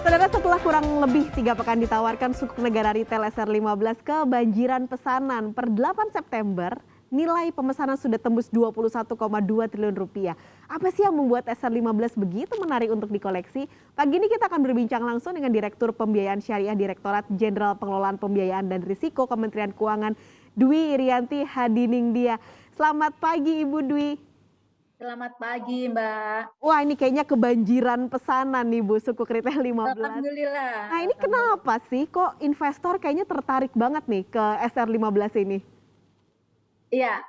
Saudara, setelah kurang lebih 3 pekan ditawarkan sukuk negara retail SR15 kebanjiran pesanan. Per 8 September, nilai pemesanan sudah tembus 21,2 triliun rupiah. Apa sih yang membuat SR15 begitu menarik untuk dikoleksi? Pagi ini kita akan berbincang langsung dengan Direktur Pembiayaan Syariah Direktorat Jenderal Pengelolaan Pembiayaan dan Risiko Kementerian Keuangan, Dwi Irianti Hadiningdia. Selamat pagi Ibu Dwi. Selamat pagi, Mbak. Wah, ini kayaknya kebanjiran pesanan nih Bu, sukuk retail 15. Alhamdulillah, Nah, ini alhamdulillah. kenapa sih kok investor kayaknya tertarik banget nih ke SR15 ini? Iya,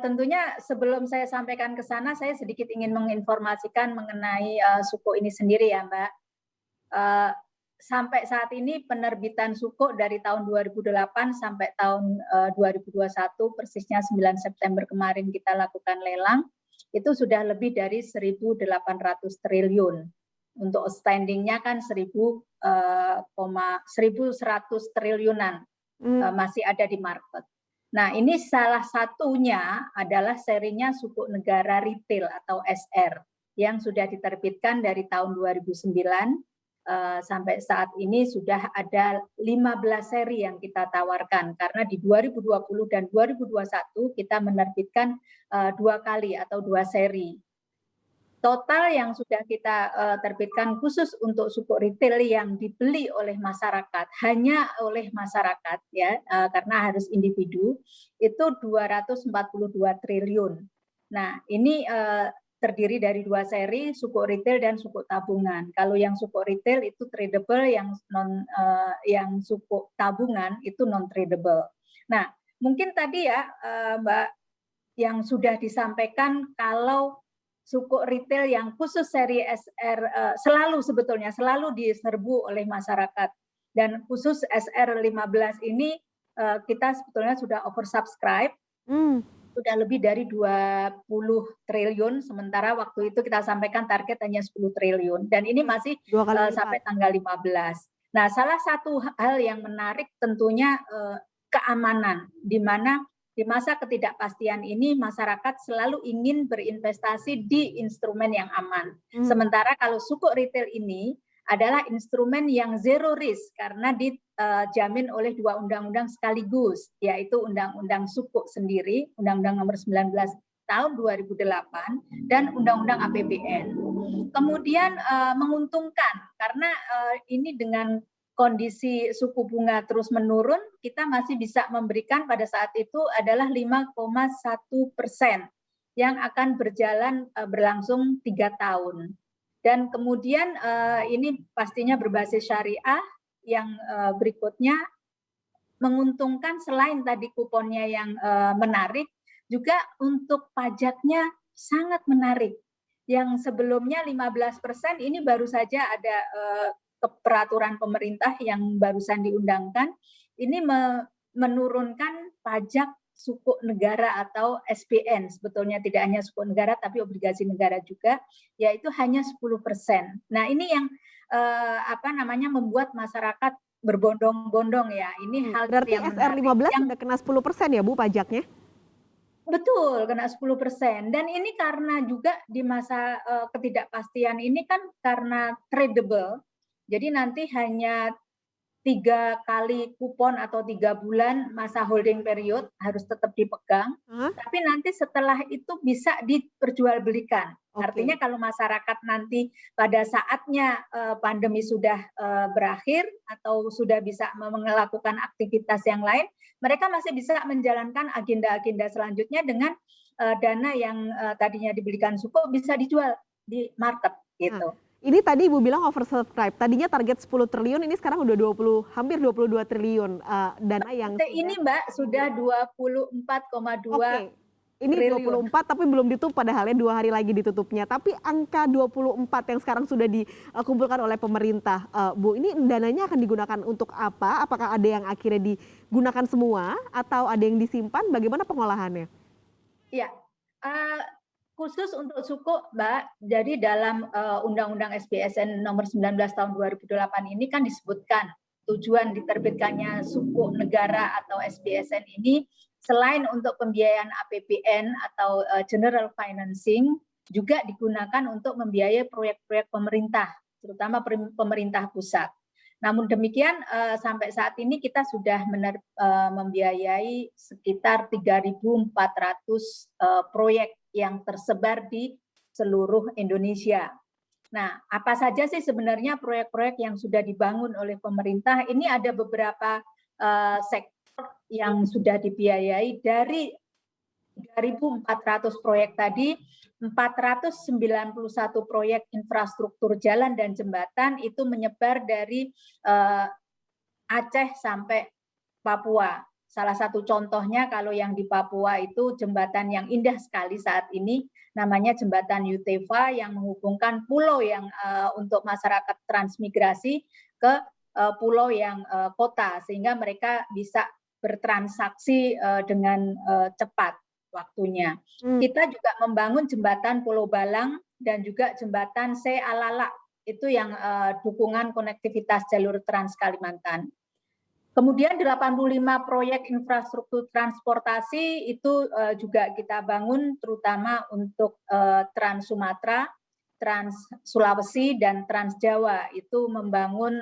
tentunya sebelum saya sampaikan ke sana, saya sedikit ingin menginformasikan mengenai, suku ini sendiri ya, Mbak. Eee, Sampai saat ini penerbitan suku dari tahun 2008 sampai tahun, 2021, persisnya 9 September kemarin kita lakukan lelang, itu sudah lebih dari 1.800 triliun. Untuk outstanding-nya kan 1.100 triliunan. Mmm, Masih ada di market. Nah, ini salah satunya adalah serinya sukuk negara retail atau SR yang sudah diterbitkan dari tahun 2009 sampai saat ini sudah ada 15 seri yang kita tawarkan karena di 2020 dan 2021 kita menerbitkan 2 kali atau 2 seri. Total yang sudah kita terbitkan khusus untuk sukuk retail yang dibeli oleh masyarakat, hanya oleh masyarakat ya, karena harus individu, itu 242 triliun. Nah, ini terdiri dari 2 seri, sukuk retail dan sukuk tabungan. Kalau yang sukuk retail itu tradable, yang sukuk tabungan itu non tradable. Nah, mungkin tadi ya, Mbak, yang sudah disampaikan kalau sukuk retail yang khusus seri SR selalu diserbu oleh masyarakat dan khusus SR15 ini kita sebetulnya sudah oversubscribe, mmm, sudah lebih dari 20 triliun sementara waktu itu kita sampaikan target hanya 10 triliun dan ini oke, masih 2 kali lipat. sampai tanggal 15. Nah, salah satu hal yang menarik tentunya keamanan, di mana di masa ketidakpastian ini masyarakat selalu ingin berinvestasi di instrumen yang aman. Mmm, Sementara kalau sukuk retail ini adalah instrumen yang zero risk karena dijamin oleh 2 undang-undang sekaligus, yaitu Undang-Undang Sukuk sendiri, Undang-Undang Nomor 19 tahun 2008 dan Undang-Undang APBN. Kemudian menguntungkan karena ini dengan kondisi suku bunga terus menurun, kita masih bisa memberikan pada saat itu adalah 5,1% yang akan berlangsung 3 tahun. Dan kemudian ini pastinya berbasis syariah yang berikutnya menguntungkan selain tadi kuponnya yang menarik, juga untuk pajaknya sangat menarik. Yang sebelumnya 15% ini baru saja ada peraturan pemerintah yang barusan diundangkan, ini menurunkan pajak sukuk negara atau SPN, sebetulnya tidak hanya sukuk negara tapi obligasi negara juga, yaitu hanya 10%. Nah, ini yang membuat masyarakat berbondong-bondong ya. Ini hal berarti yang menarik SR15 yang udah kena 10% ya Bu pajaknya? betul, kena 10%. Dan ini karena juga di masa ketidakpastian ini kan karena tradable. Jadi nanti hanya 3 kali kupon atau 3 bulan masa holding period harus tetap dipegang, Heeh, tapi nanti setelah itu bisa diperjualbelikan. Artinya oke. kalau masyarakat nanti pada saatnya pandemi sudah berakhir atau sudah bisa melakukan aktivitas yang lain, mereka masih bisa menjalankan agenda-agenda selanjutnya dengan dana yang tadinya dibelikan suku bisa dijual di market Nah, gitu. ini tadi Ibu bilang oversubscribe, tadinya target 10 triliun, ini sekarang udah 20, hampir 22 triliun, dana yang Ini sudah Mbak sudah dimiliki. 24,2 Oke, ini triliun. 24 tapi belum ditutup padahal ya 2 hari lagi ditutupnya. Tapi angka 24 yang sekarang sudah dikumpulkan oleh pemerintah, Bu, ini dananya akan digunakan untuk apa? Apakah ada yang akhirnya digunakan semua atau ada yang disimpan? Bagaimana pengolahannya? Iya, eee, khusus untuk suku, Mbak, jadi dalam, Undang-Undang SBSN Nomor 19 Tahun 2008 ini kan disebutkan tujuan diterbitkannya suku negara atau SBSN ini selain untuk pembiayaan APBN atau, general financing, juga digunakan untuk membiayai proyek-proyek pemerintah. terutama pemerintah pusat. Namun demikian sampai saat ini kita sudah membiayai sekitar 3.400 proyek yang tersebar di seluruh Indonesia. Nah, apa saja sih sebenarnya proyek-proyek yang sudah dibangun oleh pemerintah? Ini ada beberapa sektor yang sudah dibiayai dari 3.400 proyek tadi. 491 proyek infrastruktur jalan dan jembatan itu menyebar dari Aceh sampai Papua. Salah satu contohnya kalau yang di Papua itu jembatan yang indah sekali saat ini, namanya jembatan Yutefa yang menghubungkan pulau yang untuk masyarakat transmigrasi ke pulau yang kota, sehingga mereka bisa bertransaksi dengan cepat waktunya. Kita juga membangun jembatan Pulau Balang dan juga jembatan Se Alala, itu yang dukungan konektivitas jalur Trans Kalimantan. Kemudian 85 proyek infrastruktur transportasi itu juga kita bangun, terutama untuk Trans Sumatera, Trans Sulawesi dan Trans Jawa. Itu membangun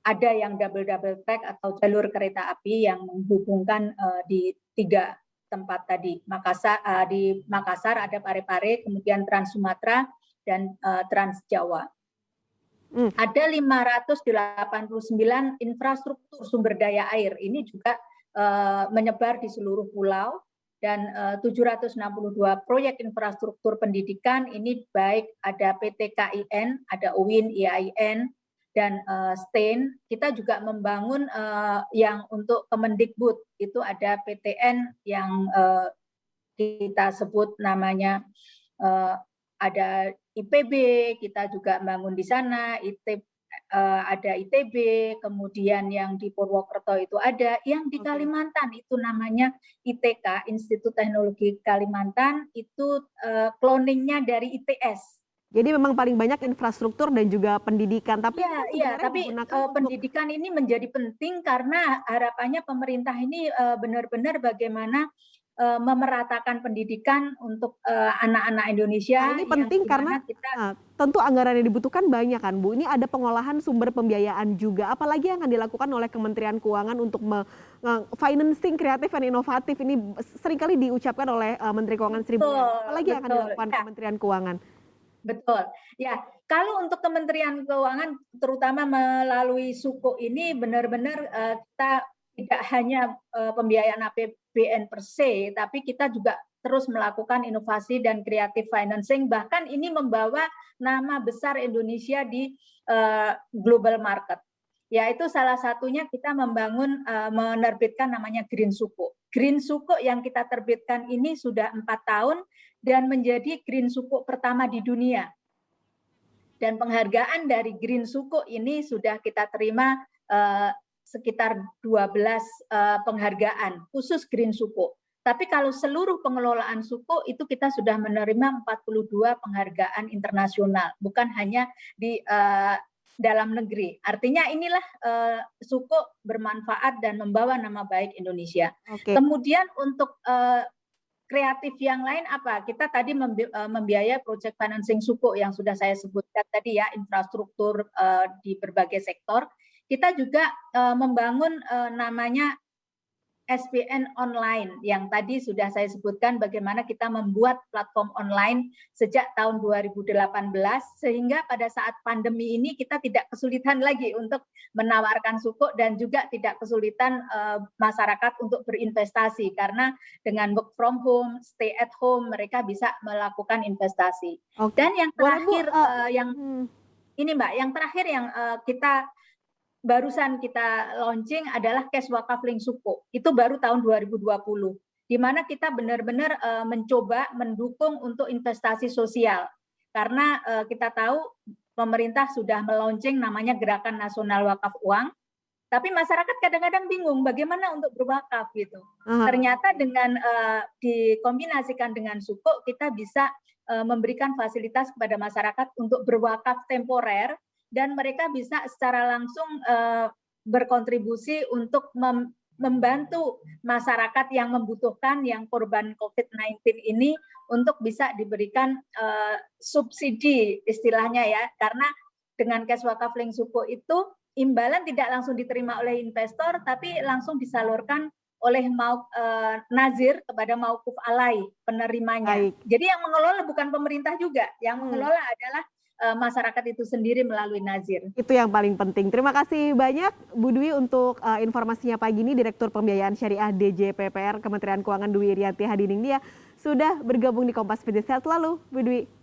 ada yang double track atau jalur kereta api yang menghubungkan di 3 tempat tadi. Di Makassar ada Parepare, kemudian Trans Sumatera dan Trans Jawa. Ada 589 infrastruktur sumber daya air, ini juga menyebar di seluruh pulau, dan 762 proyek infrastruktur pendidikan, ini baik ada PT KIN, ada UIN, IAIN, dan STAIN. Kita juga membangun yang untuk Kemendikbud, itu ada PTN yang kita sebut namanya ada IPB, kita juga bangun di sana, ada ITB, kemudian yang di Purwokerto itu ada, yang di Kalimantan itu namanya ITK, Institut Teknologi Kalimantan, itu cloningnya dari ITS. Jadi memang paling banyak infrastruktur dan juga pendidikan. Tapi tapi pendidikan ini menjadi penting karena harapannya pemerintah ini benar-benar bagaimana memeratakan pendidikan untuk anak-anak Indonesia. Nah, ini penting karena tentu anggaran yang dibutuhkan banyak kan, Bu. Ini ada pengolahan sumber pembiayaan juga. Apalagi yang akan dilakukan oleh Kementerian Keuangan untuk financing kreatif dan inovatif. Ini seringkali diucapkan oleh Menteri Keuangan Sri Mulyani. Apalagi yang akan dilakukan Kementerian Keuangan? Betul. Ya, kalau untuk Kementerian Keuangan terutama melalui Sukuk ini benar-benar kita tidak hanya pembiayaan APBN per se, tapi kita juga terus melakukan inovasi dan creative financing, bahkan ini membawa nama besar Indonesia di global market. Yaitu salah satunya kita menerbitkan namanya Green Sukuk. Green Sukuk yang kita terbitkan ini sudah 4 tahun dan menjadi Green Sukuk pertama di dunia. Dan penghargaan dari Green Sukuk ini sudah kita terima sekitar 12 penghargaan khusus Green Sukuk. Tapi kalau seluruh pengelolaan suku itu kita sudah menerima 42 penghargaan internasional, bukan hanya di dalam negeri. Artinya inilah Sukuk bermanfaat dan membawa nama baik Indonesia. Kemudian untuk kreatif yang lain apa? Kita tadi membiayai project financing Sukuk yang sudah saya sebutkan tadi ya, infrastruktur di berbagai sektor. Kita juga membangun namanya SPN online yang tadi sudah saya sebutkan bagaimana kita membuat platform online sejak tahun 2018 sehingga pada saat pandemi ini kita tidak kesulitan lagi untuk menawarkan Sukuk dan juga tidak kesulitan masyarakat untuk berinvestasi karena dengan work from home, stay at home mereka bisa melakukan investasi. Dan yang terakhir ini Mbak, yang terakhir yang barusan kita launching adalah Cash Wakaf Link Sukuk. Itu baru tahun 2020. Di mana kita benar-benar mencoba mendukung untuk investasi sosial. Karena kita tahu pemerintah sudah melaunching namanya Gerakan Nasional Wakaf Uang. Tapi masyarakat kadang-kadang bingung bagaimana untuk berwakaf gitu. Ternyata dengan dikombinasikan dengan Sukuk kita bisa memberikan fasilitas kepada masyarakat untuk berwakaf temporer dan mereka bisa secara langsung berkontribusi untuk membantu masyarakat yang membutuhkan, yang korban COVID-19 ini untuk bisa diberikan subsidi istilahnya ya, karena dengan cash wakafling suku itu imbalan tidak langsung diterima oleh investor, tapi langsung disalurkan oleh nazir kepada mauquf alai penerimanya. Baik. Jadi yang mengelola bukan pemerintah juga, yang mengelola adalah masyarakat itu sendiri melalui nazir. Itu yang paling penting. Terima kasih banyak Bu Dwi untuk informasinya pagi ini, Direktur Pembiayaan Syariah DJPPR Kementerian Keuangan Dwi Irianti Hadiningdia sudah bergabung di Kompas Pagi. Sehat selalu Bu Dwi.